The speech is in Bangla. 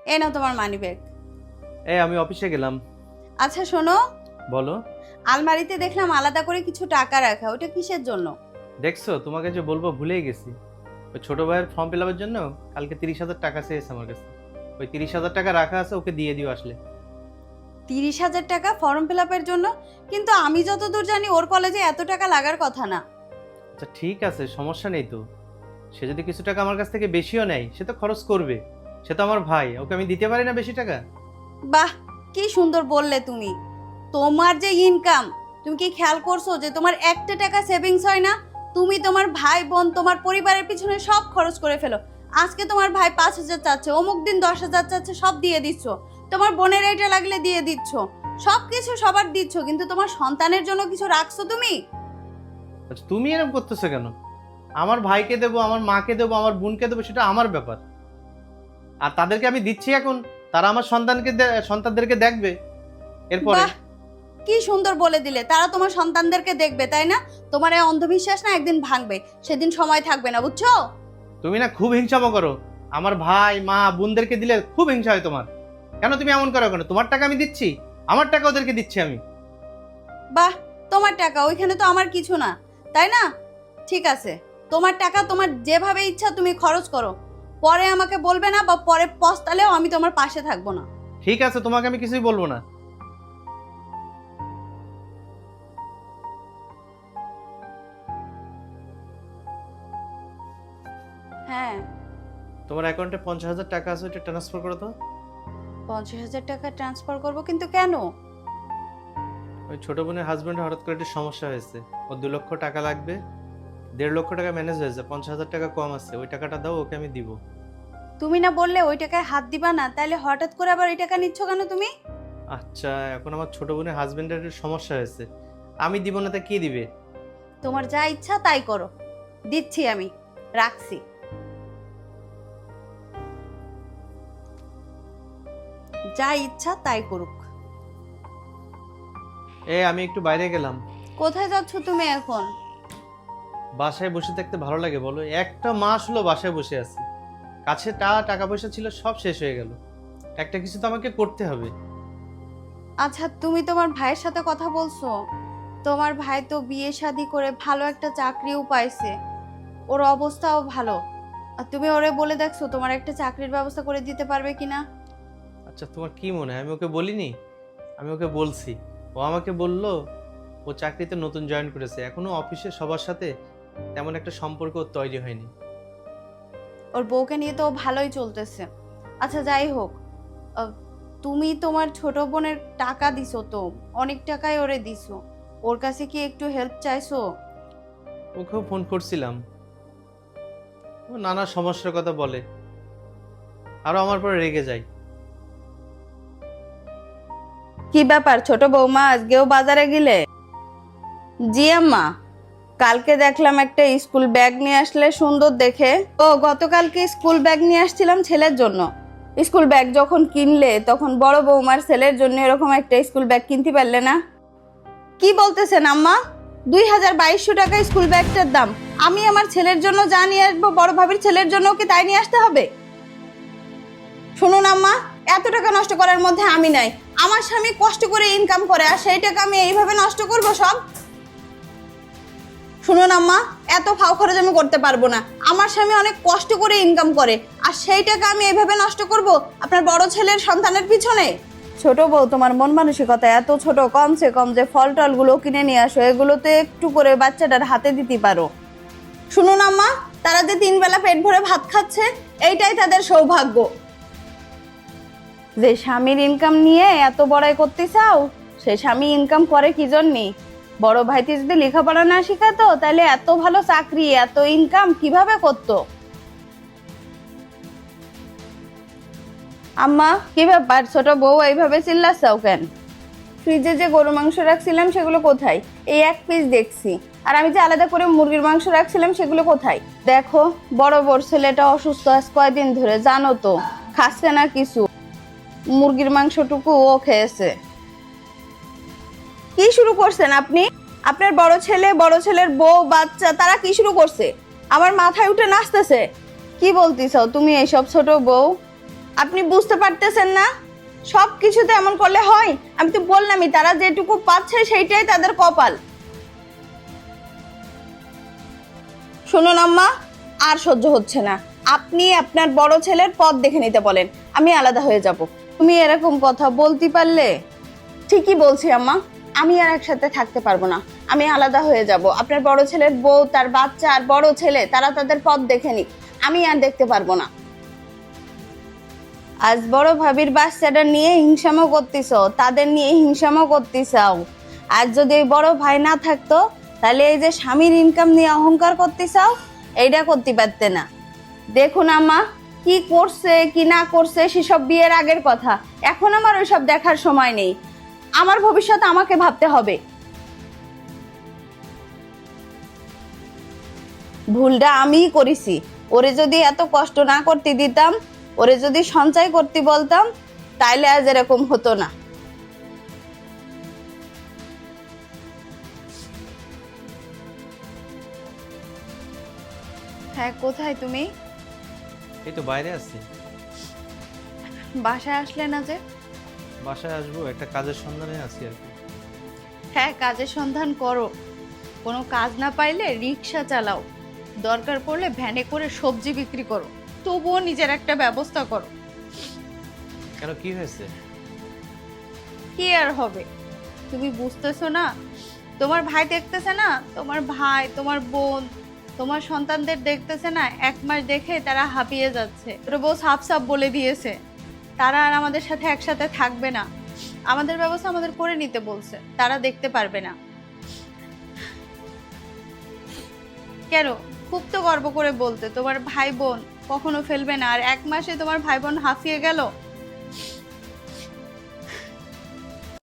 এই নাও তোমার মানি ব্যাগ। এই আমি অফিসে গেলাম। আচ্ছা শোনো, বলো। আলমারিতে দেখলাম আলাদা করে কিছু টাকা রাখা, ওটা কিসের জন্য? দেখছো, তোমাকে যে বলবো ভুলেই গেছি। ওই ছোট ভাইয়ের ফর্ম ফিল আপের জন্য কালকে 30,000 টাকা চেয়েছে আমার কাছে। ওই 30,000 টাকা রাখা আছে, ওকে দিয়ে দিও আসলে। 30,000 টাকা ফর্ম ফিল আপের জন্য? কিন্তু আমি যতদূর জানি ওর কলেজে এত টাকা লাগার কথা না। আচ্ছা ঠিক আছে, সমস্যা নেই তো। সে যদি কিছু টাকা আমার কাছ থেকে বেশিও নেয়, সে তো খরচ করবে। সে তো আমার ভাই, ওকে আমি দিতে পারি না বেশি টাকা? বাহ, কি সুন্দর বললে তুমি। তোমার যে ইনকাম, তুমি কি খেয়াল করছো যে তোমার একটা টাকা সেভিংস হয় না? তুমি তোমার ভাই বোন তোমার পরিবারের পিছনে সব খরচ করে ফেলো। আজকে তোমার ভাই 5,000 চাচ্ছে, অমুক দিন 10,000 চাচ্ছে, সব দিয়ে দিচ্ছ। তোমার বোনের এটা লাগলে দিয়ে দিচ্ছ, সব কিছু সবার দিচ্ছ, কিন্তু তোমার সন্তানের জন্য কিছু রাখছো তুমি? আচ্ছা তুমি এরকম করতেছো কেন? আমার ভাইকে দেবো, আমার মাকে দেবো, আমার বোনকে দেবো, সেটা আমার ব্যাপার। আর তাদেরকে আমি দিচ্ছি এখন, তারা আমার সন্তানদেরকে দেখবে এরপরে। বাহ, কি সুন্দর বলে দিলে। তারা তোমার সন্তানদেরকে দেখবে, তাই না? তোমার এই অন্ধবিশ্বাস না একদিন ভাঙবে, সেদিন সময় থাকবে না, বুঝছো? তুমি না খুব হিংসামো করো। আমার ভাই মা বোনদেরকে দিলে খুব হিংসা হয় তোমার। কেন তুমি এমন করো কেন? তোমার টাকা আমি দিচ্ছি, আমার টাকা ওদেরকে দিচ্ছি আমি। বাহ, তোমার টাকা, ওইখানে তো আমার কিছু না, তাই না? ঠিক আছে, তোমার টাকা তোমার যেভাবে ইচ্ছা তুমি খরচ করো। পরে আমাকে বলবে না, বা পরে পস্তালেও আমি তোমার পাশে থাকবো না। ঠিক আছে, তোমাকে আমি কিছুই বলবো না। হ্যাঁ। তোমার অ্যাকাউন্টে 50,000 টাকা আছে, ওটা ট্রান্সফার করো তো। 50,000 টাকা ট্রান্সফার করবো, কিন্তু কেন? ওই ছোট বোনের হাজবেন্ডের হঠাৎ করে একটা সমস্যা হয়েছে। ওর 2 লক্ষ টাকা লাগবে। 1.5 লক্ষ টাকা ম্যানেজ হয়েছে, 50,000 টাকা কম আছে, ওই টাকাটা দাও, ওকে আমি দিব। তুমি না বললে ওই টাকায় হাত দিবা না, তাইলে হঠাৎ করে আবার এই টাকা নিচ্ছ কেন তুমি? আচ্ছা, এখন আমার ছোট বোনের হাজবেন্ডের সমস্যা হয়েছে, আমি দিব না তা কে দিবে? তোমার যা ইচ্ছা তাই করো, দিচ্ছি আমি, রাখছি। যা ইচ্ছা তাই করুক। আমি একটু বাইরে গেলাম। কোথায় যাচ্ছ তুমি এখন? বাসায় বসে থাকতে ভালো লাগে বলো? একটা মাস হলো বাসায় বসে আছি। কাছে টাকা পয়সা ছিল, সব শেষ হয়ে গেল। একটা কিছু তো আমাকে করতে হবে। আচ্ছা, তুমি তোমার ভাইয়ের সাথে কথা বলছো? তোমার ভাই তো বিয়ে শাদী করে ভালো একটা চাকরিও পাইছে, ওর অবস্থাও ভালো। আর তুমি ওরে বলে দেখছো তোমার একটা চাকরির ব্যবস্থা করে দিতে পারবে কিনা? আচ্ছা তোমার কি মনে হয় আমি ওকে বলিনি? আমি ওকে বলছি। ও আমাকে বলল ও চাকরিতে নতুন জয়েন করেছে, এখনো অফিসে সবার সাথে তেমন একটা সম্পর্ক ওর তৈরি হয়নি। ওর বউকে নিয়ে তো ও ভালোই চলতেছে। আচ্ছা যাই হোক, আহ, তুমি তোমার ছোট বোনের টাকা দিছো তো, অনেক টাকাই ওরে দিছো, ওর কাছে কি একটু হেল্প চাইছো? ওকেও ফোন করছিলাম, ও নানা সমস্যার কথা বলে, আরো আমার পরে রেগে যায়। কি ব্যাপার ছোট বৌমা, আজকেও বাজারে গেলে? জি আম্মা, কালকে দেখলাম একটা স্কুল ব্যাগ নিয়ে আসলে সুন্দর দেখে। ও, গতকালকে স্কুল ব্যাগ নিয়ে আসছিলাম ছেলের জন্য। স্কুল ব্যাগ যখন কিনলে তখন বড় বৌমার ছেলের জন্য এরকম একটা স্কুল ব্যাগ কিনতে পারলে না? কি বলতেছেন আম্মা? 2,200 টাকা স্কুল ব্যাগটার দাম। আমি আমার ছেলের জন্য যা নিয়ে আসবো, বড় ভাবির ছেলের জন্য কি তাই নিয়ে আসতে হবে? শুনুন আম্মা, এত টাকা নষ্ট করার মধ্যে আমি নাই। আমার স্বামী কষ্ট করে ইনকাম করে, আর সেই টাকা আমি এইভাবে নষ্ট করব সব? শুনুন আম্মা, এত ফাও খরচ আমি করতে পারবো না। আমার স্বামী অনেক কষ্ট করে ইনকাম করে, আর সেই টাকা আমি এইভাবে নষ্ট করব আপনার বড় ছেলের সন্তানের পিছনে? ছোট বউ, তোমার মন মানসিকতা এত ছোট, কমসে কম যে ফল টল গুলো কিনে নিয়ে আসো, এগুলো তো একটু করে বাচ্চাটার হাতে দিতে পারো। শুনুন আম্মা, তারা যে 3 বেলা পেট ভরে ভাত খাচ্ছে, এইটাই তাদের সৌভাগ্য। যে স্বামীর ইনকাম নিয়ে এত বড়াই করতে চাও, সে স্বামী ইনকাম করে কি জন্যে? বড় ভাইটি যদি লেখাপড়া না শিখাতো, তাহলে এত ভালো চাকরি, এত ইনকাম কিভাবে করতো? আম্মা, কি ব্যাপার ছোট বউ, এইভাবে চিল্লাচ্ছাও কেন? ফ্রিজে যে গরু মাংস রাখছিলাম সেগুলো কোথায়? এই এক পিস দেখছি। আর আমি যে আলাদা করে মুরগির মাংস রাখছিলাম সেগুলো কোথায়? দেখো, বড় বড় ছেলেটা অসুস্থ আজ কয়দিন ধরে, জানো তো, খাচ্ছে না কিছু। মুরগির মাংসটুকু ও খেয়েছে। কি শুরু করছেন আপনি? আপনার বড় ছেলে, বড় ছেলের বউ, বাচ্চা, তারা কি শুরু করছে? আমার মাথায় উঠে নাচতেছে। কি বলতেছ তুমি এইসব ছোট বউ? আপনি বুঝতে পারতেছেন না? সব কিছুতে এমন করলে হয়? আমি তো বললামই, তারা যেটুকু পাচ্ছে সেইটাই তাদের কপাল। শুনুন আম্মা, আর সহ্য হচ্ছে না। আপনি আপনার বড় ছেলের পথ দেখে নিতে বলেন, আমি আলাদা হয়ে যাব। তুমি এরকম কথা বলতে পারলে? ঠিকই বলছি আম্মা, আমি আর একসাথে থাকতে পারবো না, আমি আলাদা হয়ে যাব। আপনার বড় ছেলের বউ, তার বাচ্চা আর বড় ছেলে, তারা তাদের পথ দেখে নিক, আমি আর দেখতে পারবো না। আজ বড় ভাবির বাচ্চাটা নিয়ে হিংসামো করতেছো, তাদের নিয়ে হিংসামো করতেছাও। আর যদি এই বড় ভাই না থাকতো, তাহলে এই যে স্বামীর ইনকাম নিয়ে অহংকার করতেছাও, এইটা করতে পারতে না। দেখুন আম্মা, কি করছে কি না করছে সেসব বিয়ের আগের কথা, এখন আমার ওইসব দেখার সময় নেই। আমার ভবিষ্যৎ আমাকে ভাবতে হবে। ভুলটা আমিই করেছি। ওরে যদি এত কষ্ট না করতে দিতাম, ওরে যদি সঞ্চয় করতে বলতাম, তাইলে আজ এরকম হতো না। হ্যাঁ, কোথায় তুমি? এই তো বাইরে আছি। বাসায় আসলে না যে? বাসায় আসবো, একটা কাজের সন্ধানে আছি আর কি। হ্যাঁ, কাজের সন্ধান করো। কোনো কাজ না পাইলে রিক্সা চালাও, দরকার পড়লে ভ্যানে করে সবজি বিক্রি করো, তবুও নিজের একটা ব্যবস্থা করো। কেন, কি হয়েছে? কি আর হবে? তুমি বুঝতেছো না? তোমার ভাই দেখতেছে না? তোমার ভাই, তোমার বোন, তোমার সন্তানদের দেখতেছে না? 1 মাস দেখে তারা হাঁপিয়ে যাচ্ছে। তোর বউ সাফ সাফ বলে দিয়েছে তারা আর আমাদের সাথে একসাথে থাকবে না। আমাদের ব্যবস্থা আমাদের করে নিতে বলছে, তারা দেখতে পারবে না। কেন? খুব তো গর্ব করে বলতে তোমার ভাই বোন কখনো ফেলবে না, আর 1 মাসে তোমার ভাই বোন হাঁপিয়ে গেল।